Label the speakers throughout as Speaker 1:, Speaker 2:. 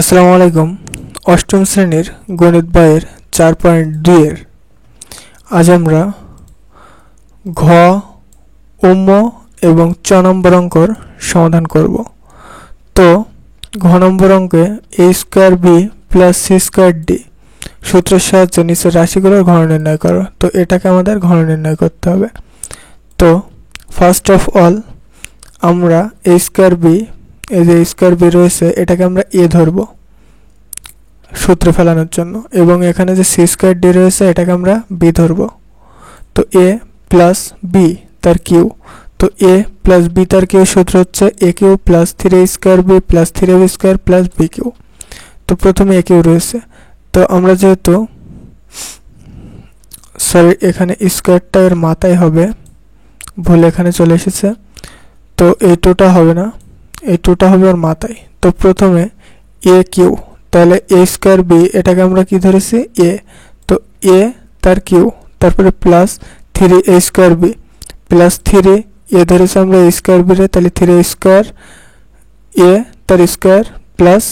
Speaker 1: আসসালামু আলাইকুম। অষ্টম শ্রেণীর গণিত বইয়ের 4.2 এর আজ আমরা ঘ, উম্ম এবং চ নম্বর অঙ্কর সমাধান করব। তো ঘ নম্বর অঙ্কে a square b plus c square d সূত্রের সাহায্যে নিচের রাশিগুলোর ঘন নির্ণয় করো। তো এটাকে আমাদের ঘন নির্ণয় করতে হবে। তো ফার্স্ট অফ অল আমরা a স্কয়ার b, এই যে স্কয়ার b রয়েছে এটাকে আমরা a ধরব সূত্রে ফেলানোর জন্য, এবং এখানে যে c স্কয়ার d রয়েছে এটাকে আমরা b ধরব। তো a প্লাস b তার কিউ, তো a প্লাস b তার কিউ সূত্র হচ্ছে a cube plus 3a square b plus 3ab square plus b cube. তো প্রথমে a কিউ রয়েছে, তো আমরা যেহেতু সরি এখানে স্কয়ারটা এর মাথায় হবে, ভুল এখানে চলে এসেছে, তো এই টুটা হবে না, এই টুটা হবে ওর মাথায়। তো প্রথমে a কিউ, তাহলে a স্কয়ার b এটাকে আমরা কি ধরেছি a, তো a তার কিউ, তারপরে plus 3a square b plus 3 a ধরেছি আমরা a স্কয়ার b রে, তাহলে 3a স্কয়ার a তার square plus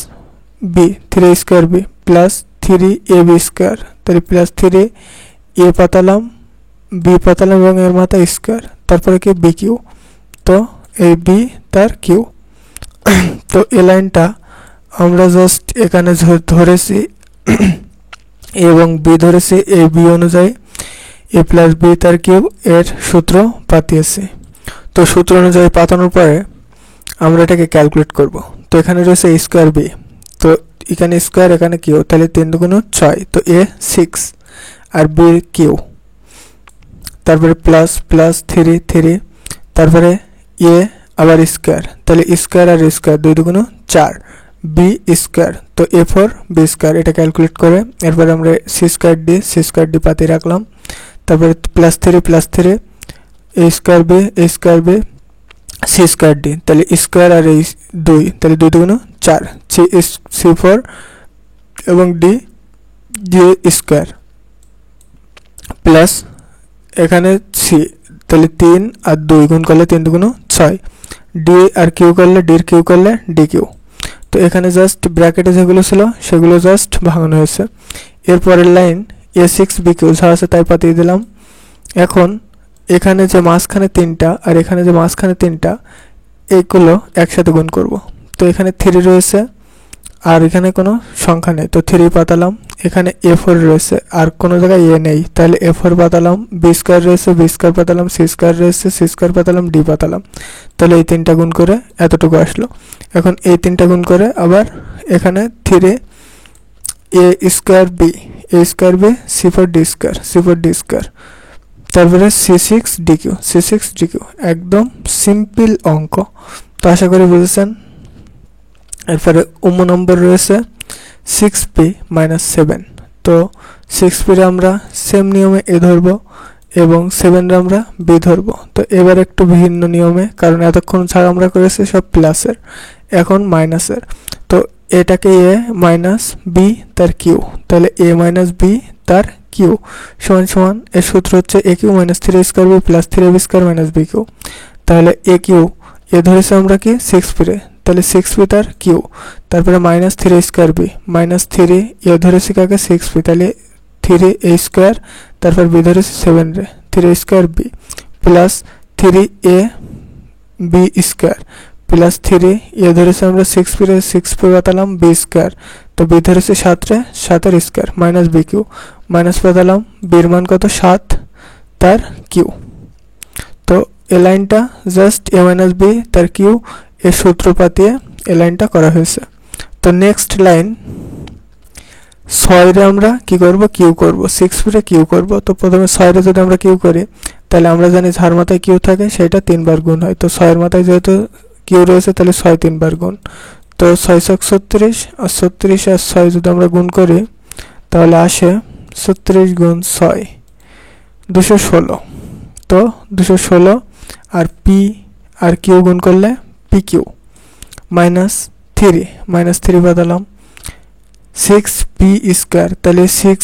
Speaker 1: b 3a square b plus 3ab square, তাহলে প্লাস 3a পাতালাম b পাতালাম এবং এর মাথা স্কয়ার, তারপরে কি b কিউ, তো এই b তার কিউ। তো এই লাইনটা আমরা জাস্ট এখানে ধরেছি এবং b ধরেছি, এই b অনুযায়ী a প্লাস b তার কিউব এর সূত্র পাতিয়েছি। তো সূত্র অনুযায়ী পাতানোর পরে আমরা এটাকে ক্যালকুলেট করব। তো এখানে রয়েছে a স্কয়ার b, তো এখানে স্কয়ার এখানে কিউ, তাহলে 3 দুগুণ 6, তো a 6 আর b কিউ, তারপরে প্লাস প্লাস 3 তারপরে a আবার স্কয়ার, তাহলে স্কয়ার আর স্কয়ার 2 দুগুণ 4 b স্কয়ার, তো a4 b স্কয়ার, এটা ক্যালকুলেট করে এরপর আমরা c স্কয়ার d পাতিয়ে রাখলাম, তারপরে plus 3 a square b c square d, তাহলে স্কয়ার আর এই 2, তাহলে 2 দুগুণ 4 c4 এবং d স্কয়ার প্লাস এখানে c, তাহলে 3 আর 2 গুণ করলে 3 দুগুণ 6 d আর কিউ করলে d এর কিউ করলে d কিউ। তো এখানে জাস্ট ব্র্যাকেটে যেগুলো ছিল সেগুলো জাস্ট ভাঙানো হয়েছে। এরপরের লাইন a6 b কিউ যা আছে তাই পাতিয়ে দিলাম। এখন এখানে যে মাঝখানে 3টা আর এখানে যে মাঝখানে 3টা এইগুলো একসাথে গুণ করব। তো এখানে 3 রয়েছে আর এখানে কোনো সংখ্যা নেই, তো 3 পাতালাম, এখানে a4 রয়েছে আর কোনো জায়গায় a নেই, তাহলে a4 পাতালাম, b স্কয়ার রয়েছে b স্কয়ার পাতালাম, c স্কয়ার রয়েছে c স্কয়ার পাতালাম, d পাতালাম, তাহলে এই 3টা গুণ করে এতটুকু আসলো। এখন এই 3টা গুণ করে আবার এখানে 3a square b c4 d square, তারপরে c6 dq একদম সিম্পল অঙ্ক। তো আশা করি বুঝেছেন। এরপরে উম্ম নম্বর রয়েছে 6p - 7, তো 6p রে আমরা সেম নিয়মে a ধরব এবং 7 রে আমরা b ধরব। তো এবার একটু ভিন্ন নিয়মে, কারণ এতক্ষণ ছাড়া আমরা করেছি সব প্লাসের, এখন মাইনাসের। তো এটাকে a মাইনাস b তার কিউ, তাহলে a মাইনাস b তার কিউ সমান সমান এর সূত্র হচ্ছে a cube minus 3a square b plus 3ab square minus b cube. তাহলে a কিউ এ ধরেছে আমরা কি 6p রে, তাহলে 6p তার কিউ, তারপরে minus 3a square b minus 3 এ ধরেছে কাকে 6p, তাহলে 3a স্কয়ার, তারপর b ধরেছে 7 রে 3a square b plus 3a b square plus 3 এ ধরেছে আমরা 6p রে 6p পাতালাম b স্কয়ার, তো b ধরেছে 7 রে 7 এর square minus b cube, minus পাতালাম b এর মান কত 7 তার কিউ। তো এই লাইনটা জাস্ট a মাইনাস b তার কিউ এর সূত্র পাতিয়ে এই লাইনটা করা হয়েছে। তো নেক্সট লাইন 6 রে আমরা কি করব কিউ করব, 6p রে কিউ করব। তো প্রথমে 6 রে যদি আমরা কিউ করি তাহলে আমরা জানি যার মাথায় কিউ থাকে সেটা 3 বার গুণ হয়, তো 6 এর মাথায় যেহেতু কিউ রয়েছে তাহলে 6 3 বার গুণ, তো 6 × 36 আর 36 আর 6 যদি আমরা গুণ করি তাহলে আসে 36 × 6 216, তো 216 আর p আর কিউ গুণ করলে p কিউ মাইনাস 3 পাতালাম 6p স্কয়ার, তাহলে 6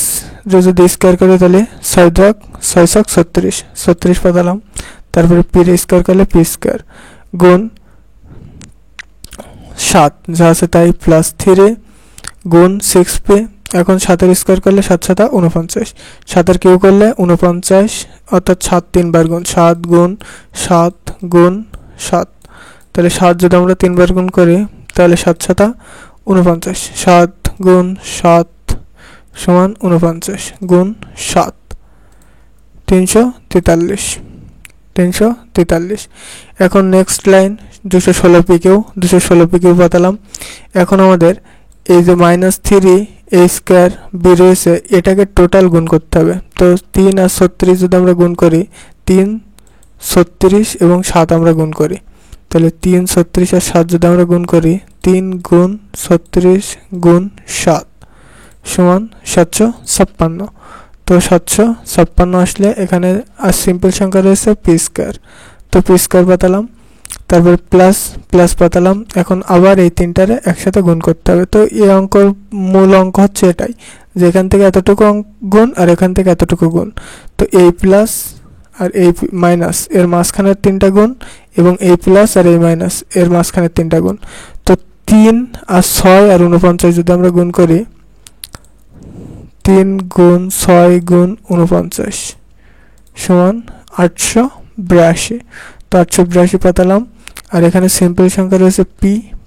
Speaker 1: যদি স্কয়ার করে তাহলে 6 36 পাতালাম, তারপরে p স্কয়ার করলে p স্কয়ার গুণ 7 যা আছে তাই প্লাস 3 গুণ 6p, এখন 7 স্কয়ার করলে 7 7 49, 7 কিউ করলে 49, অর্থাৎ 7 3 বার গুণ, 7 গুণ 7 গুণ 7, তাহলে 7 যদি আমরা 3 বার গুণ করি তাহলে 7 7 49, 7 গুণ 7 সমান 49 গুণ 7 343। এখন নেক্সট লাইন 216p কেউ পাতালাম। এখন আমাদের এই যে -3a স্কয়ার বি রয়েছে এটাকে টোটাল গুণ করতে হবে। তো 3 আর 36 যদি আমরা গুণ করি, 3 36 এবং 7 আমরা গুণ করি, তাহলে 3 36 আর 7 যদি আমরা গুণ করি, 3 গুণ 36 গুণ 7 সমান 756। তো 756 আসলে এখানে আর সিম্পল সংখ্যা রয়েছে পি স্কয়ার, তো পি স্কয়ার পাতালাম, তারপর প্লাস প্লাস পাতালাম। এখন আবার এই তিনটারে একসাথে গুণ করতে হবে। তো এই অঙ্কর মূল অঙ্ক হচ্ছে এটাই, যে এখান থেকে এতটুকু গুণ আর এখান থেকে এতটুকু গুণ, তো এই প্লাস আর এই মাইনাস এর মাঝখানের 3টা গুণ এবং এই প্লাস আর এই মাইনাস এর মাঝখানের 3টা গুণ। তো 3 আর 6 আর 49 যদি আমরা গুণ করি, 3 গুণ 6 গুণ 49 সমান 882। তো 882 পাতালাম, আর এখানে সিম্পল সংখ্যা রয়েছে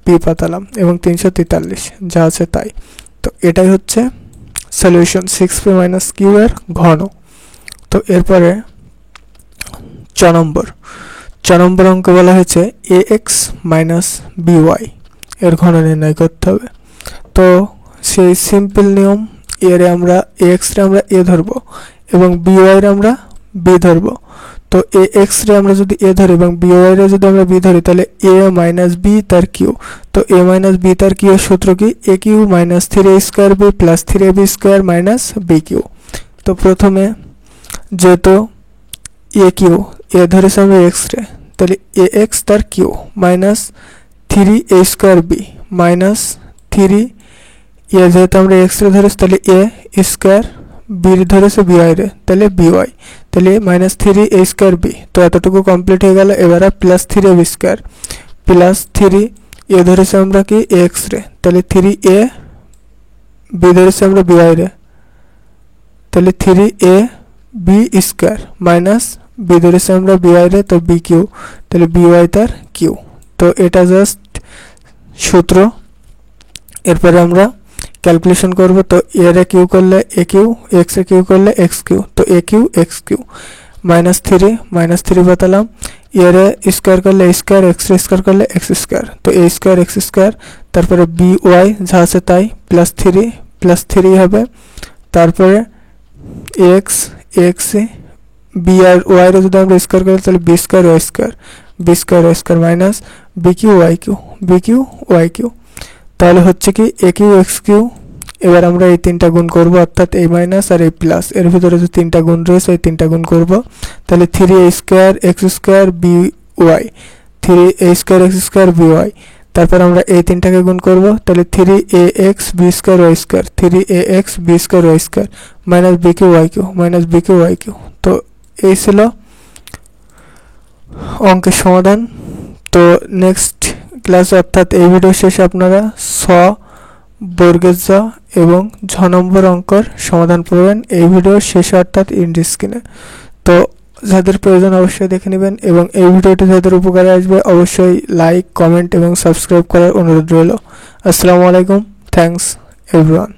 Speaker 1: পি পাতালাম এবং 343 যা আছে তাই। তো এটাই হচ্ছে সলিউশন 6p - q এর ঘন। তো এরপরে 4 নম্বর অঙ্ক বলা হয়েছে ax - by এর ঘন নির্ণয় করতে হবে। তো সেই সিম্পল নিয়ম, এর আমরা ax রে আমরা a ধরব এবং by রে আমরা b ধরব। তো ax রে আমরা যদি a ধরি এবং by রে যদি আমরা b ধরি, তাহলে a - b তার q। তো a - b তার q এর সূত্র কি? aq - 3a square b plus 3ab square minus bq। তো প্রথমে যেহেতু aq a ধরেছি আমরা x রে, তাহলে ax তার q minus 3a square b minus 3 a যেহেতু আমরা x রে ধরেছি তাহলে a স্কয়ার, b ধরেছে by রে তাহলে by, তাহলে -3a স্কয়ার b। তো এতটুকু কমপ্লিট হয়ে গেল। এবার plus 3ab square plus 3a ধরেছে আমরা কি x রে, তাহলে 3a, b ধরেছে আমরা by রে, তাহলে 3a b square minus b ধরেছে আমরা by রে, তো bq, তাহলে by তার q। তো এটা জাস্ট সূত্র। এরপরে আমরা ক্যালকুলেশন করব। তো a রে q করলে aq, x রে q করলে xq, তো aq xq -3 পাতালাম। a রে স্কয়ার করলে a স্কয়ার, x রে স্কয়ার করলে x স্কয়ার, তো a স্কয়ার x স্কয়ার, তারপরে by যা আছে তাই প্লাস 3 হবে, তারপরে x b আর y রে যদি আমরা স্কয়ার করি তাহলে b square y square minus bq yq। তাহলে হচ্ছে কি aq xq। এবার আমরা এই তিনটা গুণ করব, অর্থাৎ এই মাইনাস আর এই প্লাস এর ভিতরে যে তিনটা গুণ রয়েছে এই তিনটা গুণ করব, তাহলে 3a square x square by 3a square x square by। তারপর আমরা এই তিনটাকে গুণ করব, তাহলে 3ax b square y square 3ax b square y square minus bq yq। তো এই ছিল অঙ্কের সমাধান। তো নেক্সট ক্লাসে অর্থাৎ এই ভিডিও শেষে আপনারা বর্গের জ এবং ঝ নম্বর অঙ্কের সমাধান পাবেন এই ভিডিওর শেষে, অর্থাৎ ইন্ড স্ক্রিনে। তো যাদের প্রয়োজন অবশ্যই দেখে নেবেন এবং এই ভিডিওটি যাদের উপকারে আসবে অবশ্যই লাইক, কমেন্ট এবং সাবস্ক্রাইব করার অনুরোধ রইল। আসসালামু আলাইকুম, থ্যাঙ্কস এভরিওয়ান।